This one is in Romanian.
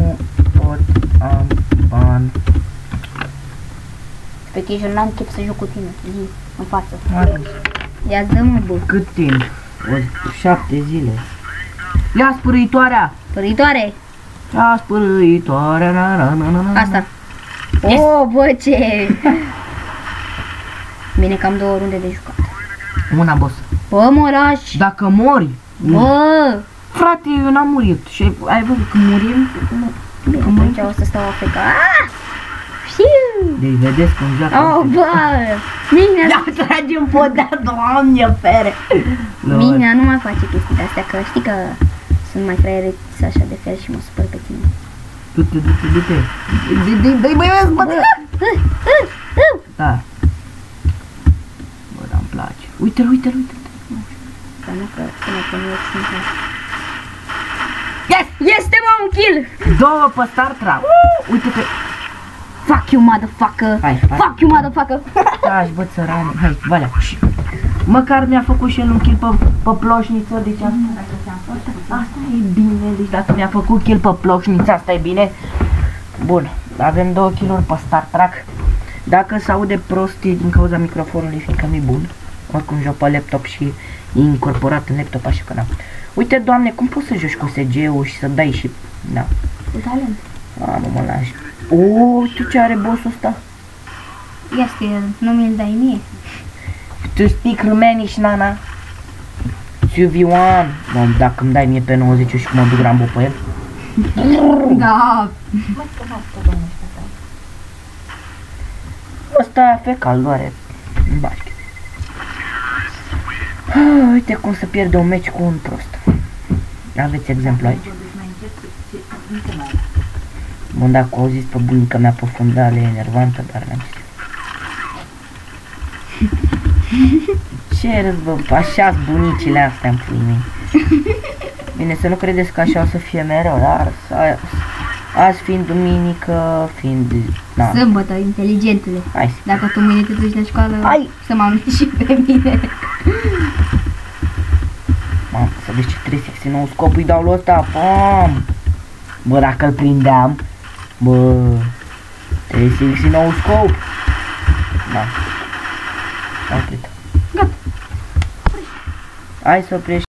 Nu pot, am bani. Pe că n-am chef să joc cu tine, zi, în față. Marius, Ia-ți dă-mă, bă. cât timp? 7 zile. Ia spărâitoarea! Păritoare! Ia spărâitoarea, na. Asta. Yes. Oh, bă, ce... Bine că am 2 runde de jucat. Una, boss. Bă, mă lași! Dacă mori... Bă! Frate, eu n-am murit și ai văzut că murim... Bine, atunci o să stau afeca. Ah! Știu! Deci vedeți cum joacă. Oh, bă! Minea, Ia tragem podea, doamne, fere! Minea nu mai face chestii de-astea, că știi că sunt mai fraiereți așa de fel și mă supăr pe tine. Du-te. Dă-i băi, bă! Da. Bă, dar-mi place. Uite-l. Dar nu că până că nu sunt. Yes! Este, mă, un kill! 2 pe Star Trek. Uite-te. Fuck you, motherfucker! Hai. Fuck you, motherfucker! Taci, bă, țărane. Hai, valea. Măcar mi-a făcut și el un kill pe ploșniță, deci asta e bine, deci dacă mi-a făcut kill pe ploșniță, asta e bine. Bun, avem 2 kill-uri pe Star Trek. Dacă se aude prostii din cauza microfonului, fiindcă nu-i bun, oricum joc pe laptop și e incorporat în laptop, așa că da. Uite, Doamne, cum poți să joci cu SG-ul și să dai și... Da. Cu talent. Mă lași. Uite ce are boss-ul ăsta. Este, nu mi-l dai mie. Tu speak Romanish, nana. CV1. Mă, dacă îmi dai mie pe 90 și cum mă duc Rambo pe el. Da. Ăsta fecal, doare în basket. Uite cum să pierde un meci cu un prost. Aveți exemplu aici? Bun, dacă au zis pe bunica mea pe fundale, e enervantă, dar n-am zis. Ce râs, bă, așa-s bunicile astea în pui mei. Bine, să nu credeți că așa o să fie mereu, dar azi fiind duminică, fiind... Na. Sâmbătă, inteligentule. Hai. Dacă tu mâine te duci la școală, Hai. să mă aminti și pe mine. Mamă, să vezi ce 369 scop îi dau lui ăsta, pam! Bă, dacă îl prindeam, bă, 369 scop! Da. S-a oprit. Gata. Hai să oprești.